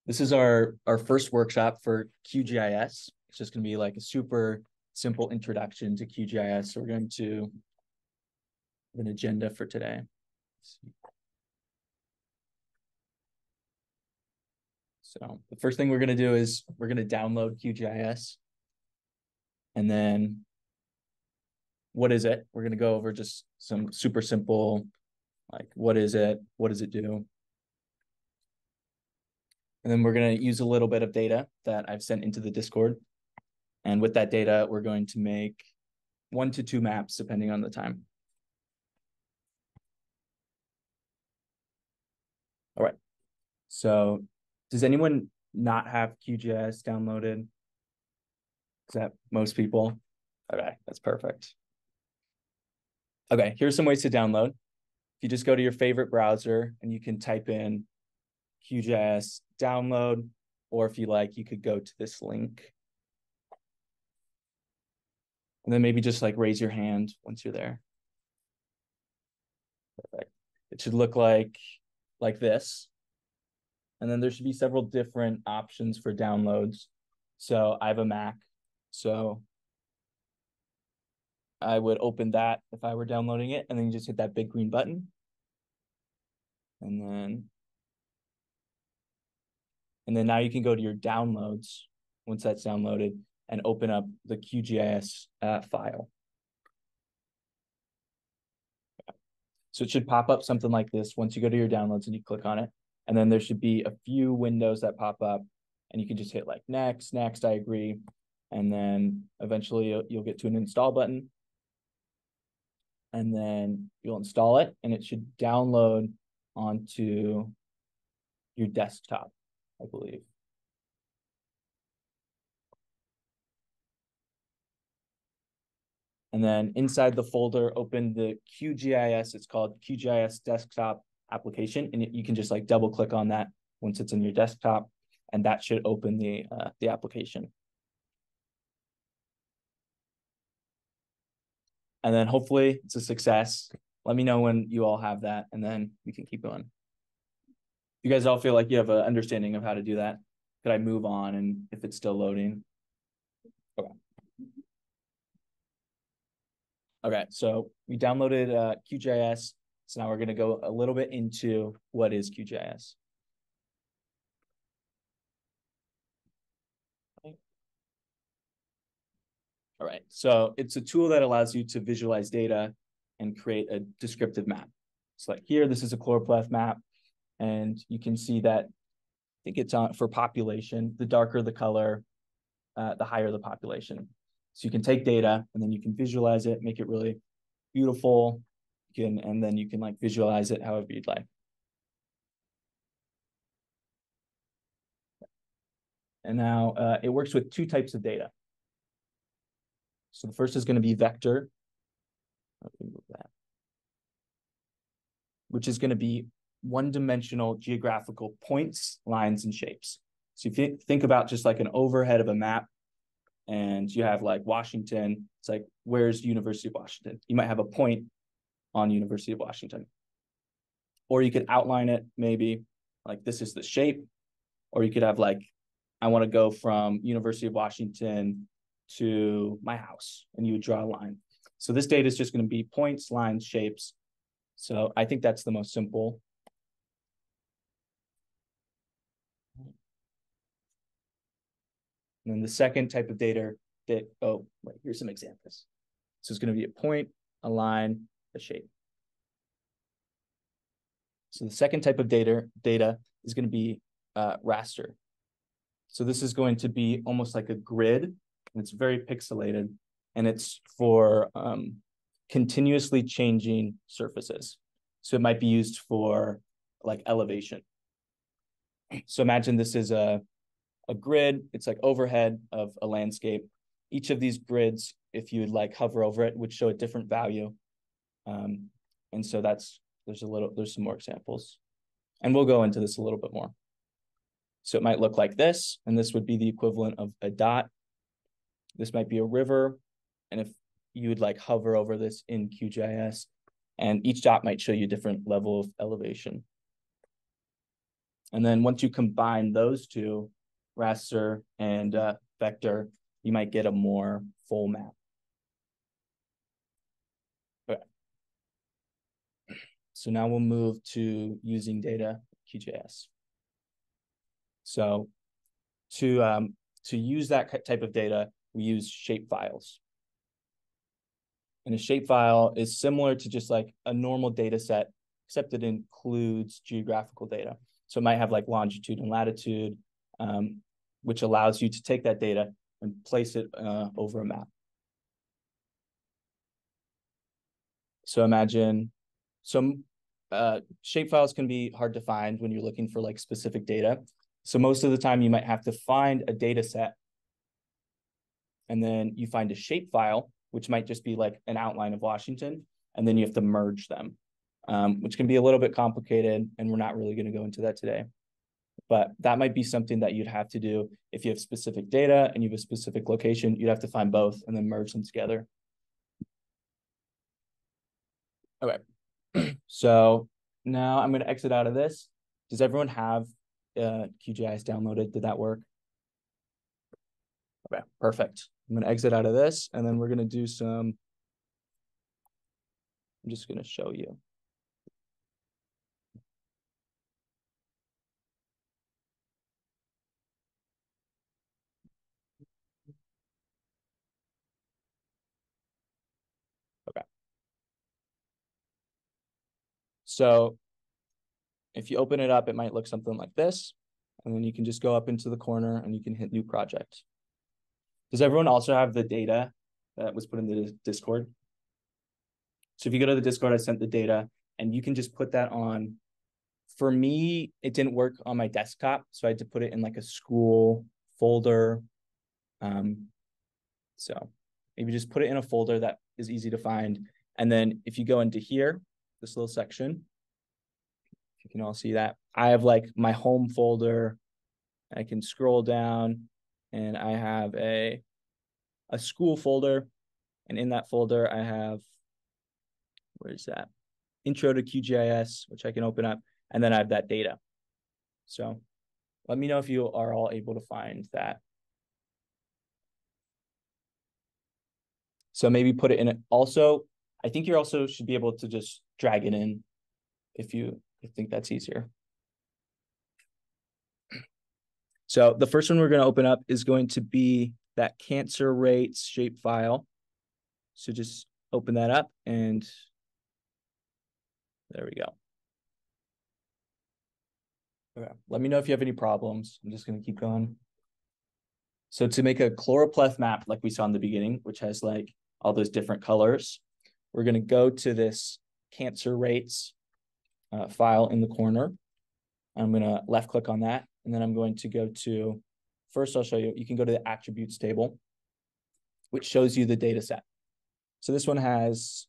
This is our first workshop for QGIS. It's just going to be like a super simple introduction to QGIS. So we're going to have an agenda for today. So the first thing we're going to do is we're going to download QGIS. And then what is it? We're going to go over just some super simple, like what is it? What does it do? And then we're going to use a little bit of data that I've sent into the Discord. And with that data, we're going to make 1 to 2 maps, depending on the time. All right. So does anyone not have QGIS downloaded? Is that most people? Okay, that's perfect. Okay, here's some ways to download. If you just go to your favorite browser and you can type in QGIS download, or if you like, you could go to this link. And then maybe just like raise your hand once you're there. Perfect. It should look like this. And then there should be several different options for downloads. So I have a Mac, so I would open that if I were downloading it, and then you just hit that big green button. And then now you can go to your downloads once that's downloaded and open up the QGIS file. So it should pop up something like this once you go to your downloads and you click on it. And then there should be a few windows that pop up, and you can just hit like next, I agree. And then eventually you'll get to an install button. And then you'll install it, and it should download onto your desktop, I believe. And then inside the folder, open the QGIS. It's called QGIS Desktop Application, and you can just like double click on that once it's in your desktop, and that should open the application. And then hopefully it's a success. Let me know when you all have that, and then we can keep going. You guys all feel like you have an understanding of how to do that? Could I move on, and if it's still loading? Okay. Okay, so we downloaded QGIS. So now we're going to go a little bit into what is QGIS. All right, so it's a tool that allows you to visualize data and create a descriptive map. So like here, this is a choropleth map, and you can see that I think it's on for population. The darker the color, the higher the population. So you can take data and then you can visualize it, make it really beautiful. And then you can like visualize it however you'd like. And now it works with 2 types of data. So the first is going to be vector, which is going to be one-dimensional geographical points, lines, and shapes. So if you think about just like an overhead of a map, and you have like Washington, it's like, where's University of Washington? You might have a point on University of Washington. Or you could outline it maybe like this is the shape, or you could have like, I want to go from University of Washington to my house, and you would draw a line. So this data is just going to be points, lines, shapes. So I think that's the most simple. And then the second type of data here's some examples. So it's going to be a point, a line, a shape. So the second type of data is going to be raster. So this is going to be almost like a grid, and it's very pixelated, and it's for continuously changing surfaces. So it might be used for like elevation. So imagine this is a grid. It's like overhead of a landscape. Each of these grids, if you would like hover over it, would show a different value. And so there's some more examples. And we'll go into this a little bit more. So it might look like this, and this would be the equivalent of a dot. This might be a river. And if you would like hover over this in QGIS, and each dot might show you a different level of elevation. And then once you combine those two, raster and vector, you might get a more full map. Okay. So now we'll move to using data QGIS. So to use that type of data, we use shapefiles. And a shapefile is similar to just like a normal data set, except it includes geographical data. So it might have like longitude and latitude, which allows you to take that data and place it over a map. So imagine some shapefiles can be hard to find when you're looking for like specific data. So most of the time you might have to find a data set and then you find a shapefile, which might just be like an outline of Washington, and then you have to merge them, which can be a little bit complicated, and we're not really going to go into that today. But that might be something that you'd have to do if you have specific data and you have a specific location. You'd have to find both and then merge them together. Okay, so now I'm going to exit out of this. Does everyone have QGIS downloaded? Did that work? Okay, perfect. I'm going to exit out of this, and then we're going to do some. I'm just going to show you. Okay. So if you open it up, it might look something like this. And then you can just go up into the corner and you can hit new project. Does everyone also have the data that was put in the Discord? So if you go to the Discord, I sent the data and you can just put that on. For me, it didn't work on my desktop. So I had to put it in like a school folder. So maybe just put it in a folder that is easy to find. And then if you go into here, this little section, you can all see that I have like my home folder. I can scroll down and I have a school folder. And in that folder, I have, where's that? Intro to QGIS, which I can open up. And then I have that data. So let me know if you are all able to find that. So maybe put it in it. Also, I think you also should be able to just drag it in if you think that's easier. So the first one we're going to open up is going to be that cancer rates shapefile. So just open that up and there we go. Okay. Let me know if you have any problems. I'm just going to keep going. So to make a chloropleth map like we saw in the beginning, which has like all those different colors, we're going to go to this cancer rates file in the corner. I'm going to left click on that. And then I'm going to go to, first I'll show you, you can go to the attributes table, which shows you the data set. So this one has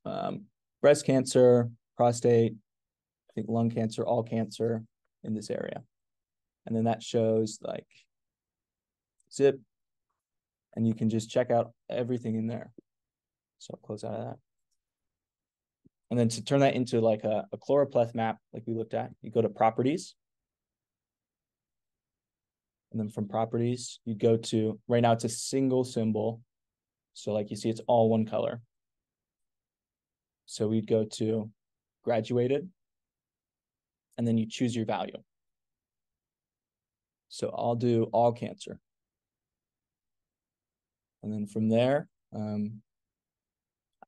breast cancer, prostate, I think lung cancer, all cancer in this area. And then that shows like zip, and you can just check out everything in there. So I'll close out of that. And then to turn that into like a chloropleth map, like we looked at, you go to properties. And then from properties, you go to, right now it's a single symbol. So like you see, it's all one color. So we'd go to graduated, and then you choose your value. So I'll do all cancer. And then from there, I'm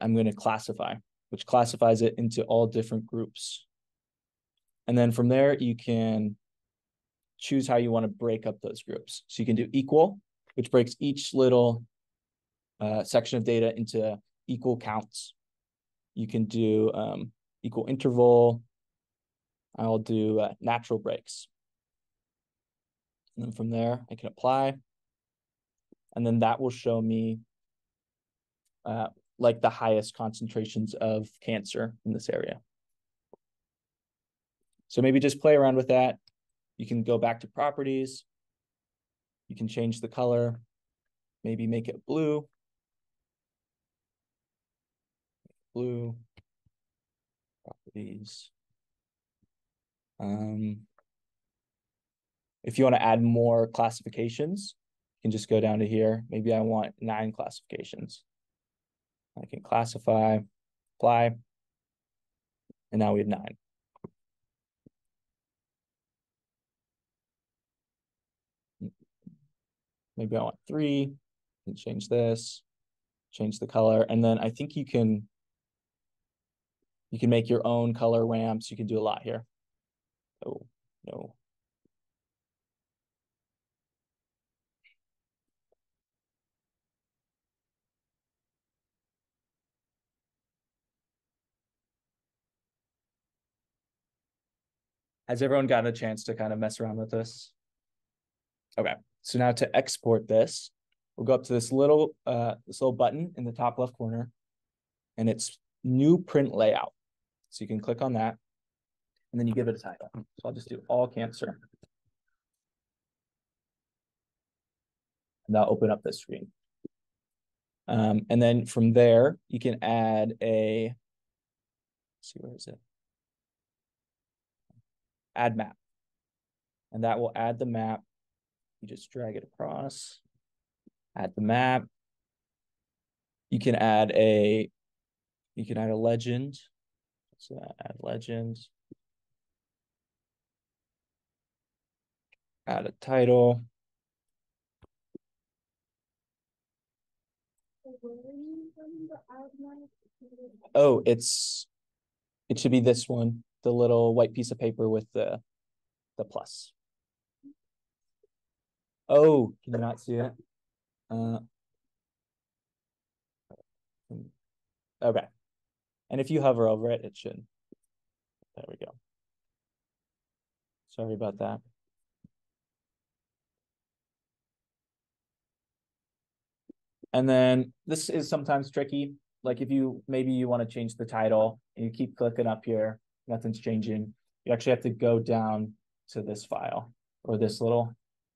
going to classify, which classifies it into all different groups. And then from there, you can choose how you want to break up those groups. So you can do equal, which breaks each little section of data into equal counts. You can do equal interval. I'll do natural breaks. And then from there, I can apply. And then that will show me like the highest concentrations of cancer in this area. So maybe just play around with that. You can go back to properties. You can change the color, maybe make it blue. Blue, properties. If you want to add more classifications, you can just go down to here. Maybe I want 9 classifications. I can classify, apply, and now we have 9. Maybe I want 3, and change this, change the color, and then I think you can make your own color ramps. You can do a lot here. Oh, no. Has everyone gotten a chance to kind of mess around with this? Okay, so now to export this, we'll go up to this little button in the top left corner, and it's new print layout. So you can click on that, and then you give it a title. So I'll just do all cancer. And that'll open up this screen. And then from there, you can add a, let's see, where is it? Add map. And that will add the map. You just drag it across, add the map. You can add a legend. So add legend. Add a title. Oh, it should be this one, the little white piece of paper with the plus. Oh, can you not see it? Okay. And if you hover over it, it should. There we go. Sorry about that. And then this is sometimes tricky. Like if maybe you want to change the title and you keep clicking up here, nothing's changing. You actually have to go down to this file or this little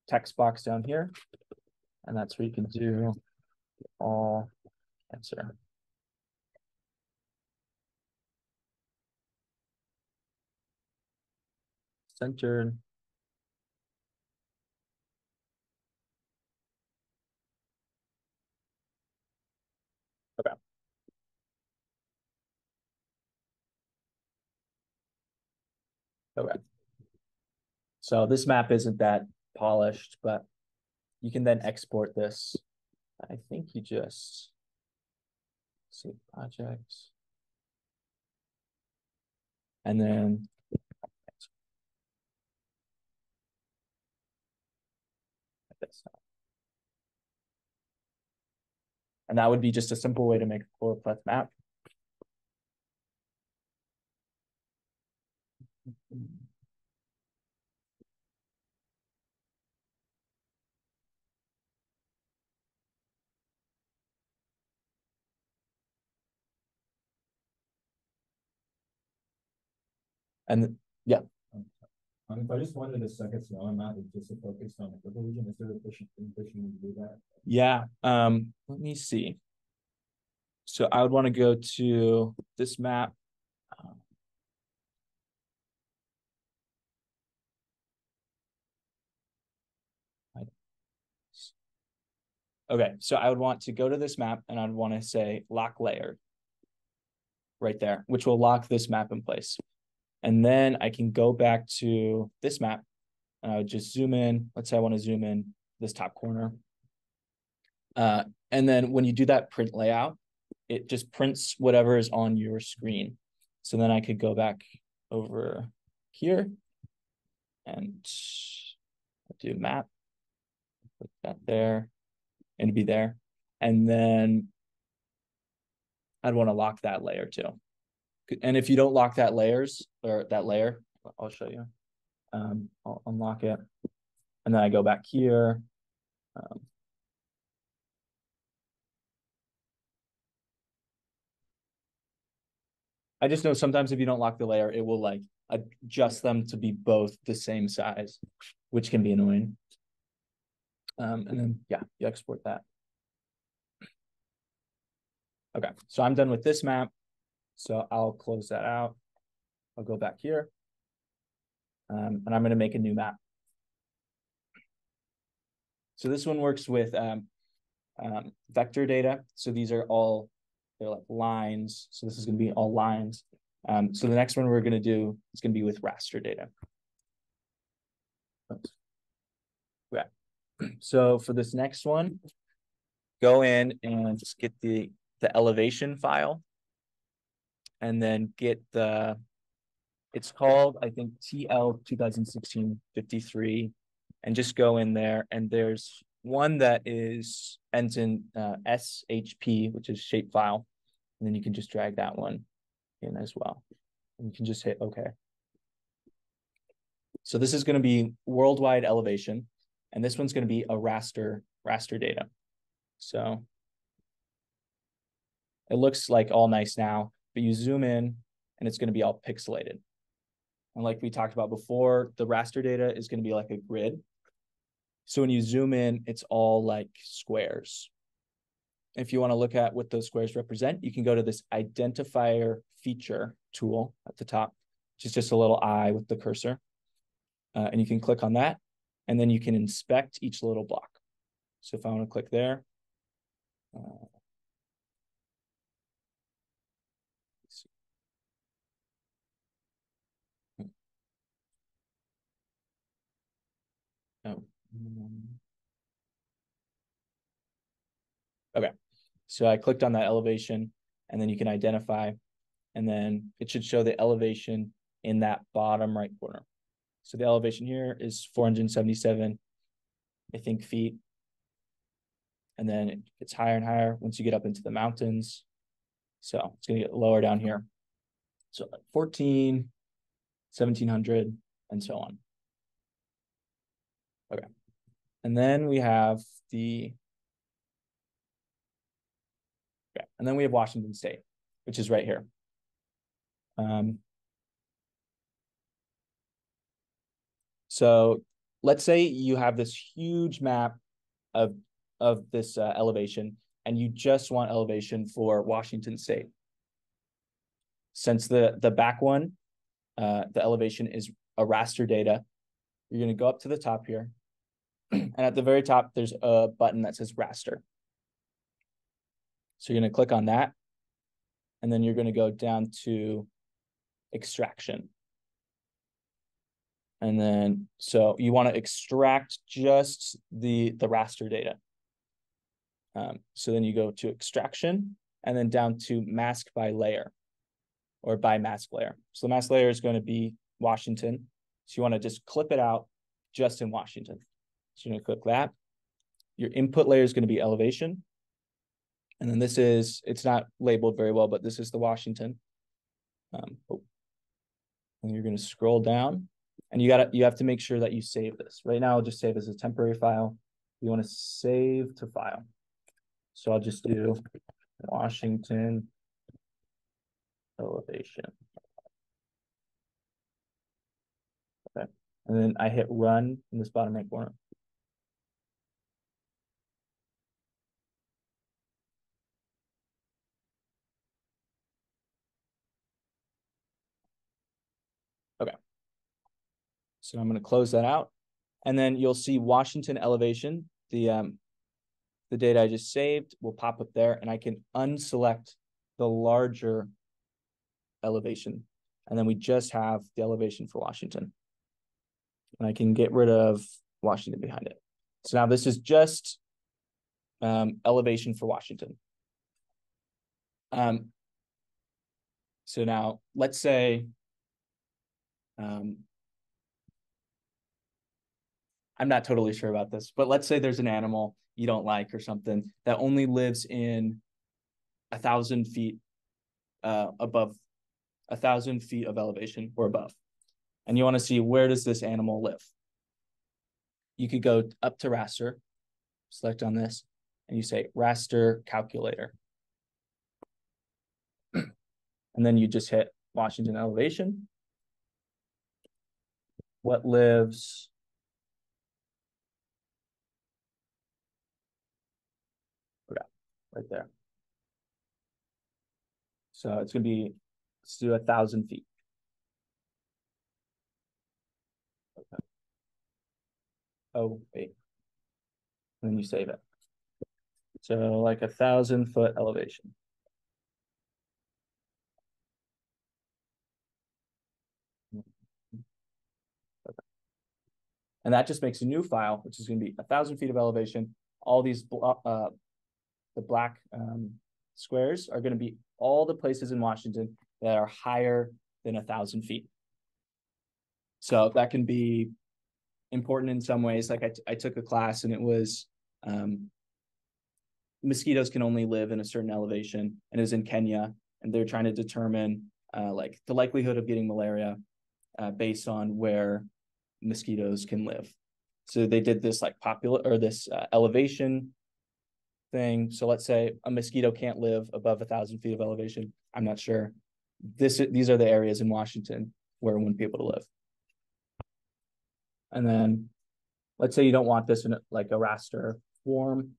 text box down here. And that's where you can do all answer. Centered. Okay. Okay. So this map isn't that polished, but you can then export this. I think you just save projects. And then and that would be just a simple way to make a floor map. And yeah. If I just wanted a second smaller map, it's just to focus on the purple region, is there a efficient to do that? Yeah. Let me see. So I would want to go to this map. Okay, so I would want to go to this map and I'd want to say lock layer right there, which will lock this map in place. And then I can go back to this map and I would just zoom in. Let's say I want to zoom in this top corner. And then when you do that print layout, it just prints whatever is on your screen. So then I could go back over here and do map, put that there and be there. And then I'd want to lock that layer too. And if you don't lock that layer, I'll show you. I'll unlock it. And then I go back here. I just know sometimes if you don't lock the layer, it will like adjust them to be both the same size, which can be annoying. And then, yeah, you export that. Okay, so I'm done with this map. So I'll close that out. I'll go back here. And I'm going to make a new map. So this one works with vector data. So these are all, they're like lines. So this is going to be all lines. So the next one we're going to do is going to be with raster data. Oops. Yeah. So for this next one, go in and just get the elevation file, and then get the, it's called, I think, TL 2016-53, and just go in there, and there's one that ends in SHP, which is shapefile, and then you can just drag that one in as well. And you can just hit OK. So this is going to be worldwide elevation, and this one's going to be a raster data. So it looks like all nice now, but you zoom in and it's going to be all pixelated. And like we talked about before, the raster data is going to be like a grid. So when you zoom in, it's all like squares. If you want to look at what those squares represent, you can go to this identifier feature tool at the top, which is just a little eye with the cursor. And you can click on that, and then you can inspect each little block. So if I want to click there, oh. Okay, so I clicked on that elevation, and then you can identify, and then it should show the elevation in that bottom right corner. So the elevation here is 477, I think, feet. And then it gets higher and higher once you get up into the mountains. So it's going to get lower down here. So like 14, 1700, and so on. Okay. And then we have Washington State, which is right here. So let's say you have this huge map of this elevation, and you just want elevation for Washington State. Since the back one, the elevation is a raster data, you're going to go up to the top here, and at the very top, there's a button that says raster. So you're going to click on that, and then you're going to go down to extraction. And then, so you want to extract just the raster data. So then you go to extraction, and then down to mask by layer, or by mask layer. So the mask layer is going to be Washington. So you want to just clip it out just in Washington. So you're going to click that. Your input layer is going to be elevation. And then this is, it's not labeled very well, but this is the Washington. And you're going to scroll down, and you have to make sure that you save this. Right now, I'll just save as a temporary file. You want to save to file. So I'll just do Washington elevation. Okay. And then I hit run in this bottom right corner. Okay. So I'm going to close that out. And then you'll see Washington elevation. The data I just saved will pop up there, and I can unselect the larger elevation. And then we just have the elevation for Washington. And I can get rid of Washington behind it. So now this is just elevation for Washington. So now let's say I'm not totally sure about this, but let's say there's an animal you don't like or something that only lives in 1,000 feet above 1,000 feet of elevation or above. And you want to see, where does this animal live? You could go up to raster, select on this, and you say raster calculator. And then you just hit Washington elevation. What lives? Okay, right there. So it's going to be, let's do 1,000 feet. Okay. Oh, wait. and then you save it. So like 1,000-foot elevation. And that just makes a new file, which is going to be 1,000 feet of elevation. All these the black squares are going to be all the places in Washington that are higher than 1,000 feet. So that can be important in some ways. Like I took a class and it was mosquitoes can only live in a certain elevation, and it was in Kenya, and they're trying to determine like the likelihood of getting malaria based on where mosquitoes can live. So they did this like elevation thing. So let's say a mosquito can't live above 1,000 feet of elevation. I'm not sure. These are the areas in Washington where it wouldn't be able to live. And then let's say you don't want this in like a raster form.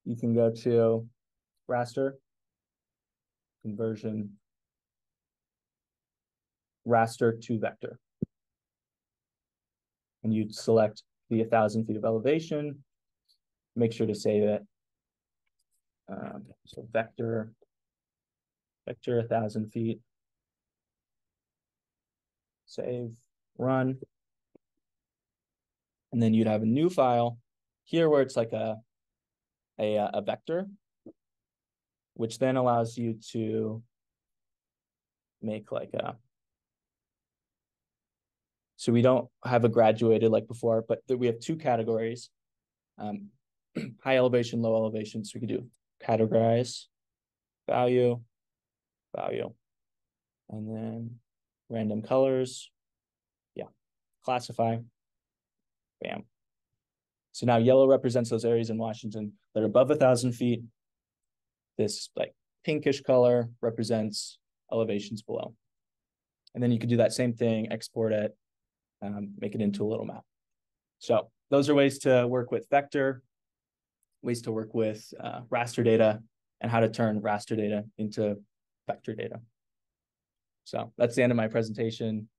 You can go to raster, conversion, raster to vector. And you'd select the 1,000 feet of elevation. Make sure to save it. So vector 1,000 feet. Save, run. And then you'd have a new file here where it's like a vector, which then allows you to make like so we don't have a graduated like before, but we have two categories, high elevation, low elevation. So we could do categorize, value, and then random colors. Yeah, classify, bam. So now yellow represents those areas in Washington that are above 1,000 feet. This like pinkish color represents elevations below. And then you could do that same thing, export it, make it into a little map. So those are ways to work with vector, ways to work with raster data, and how to turn raster data into vector data. So that's the end of my presentation.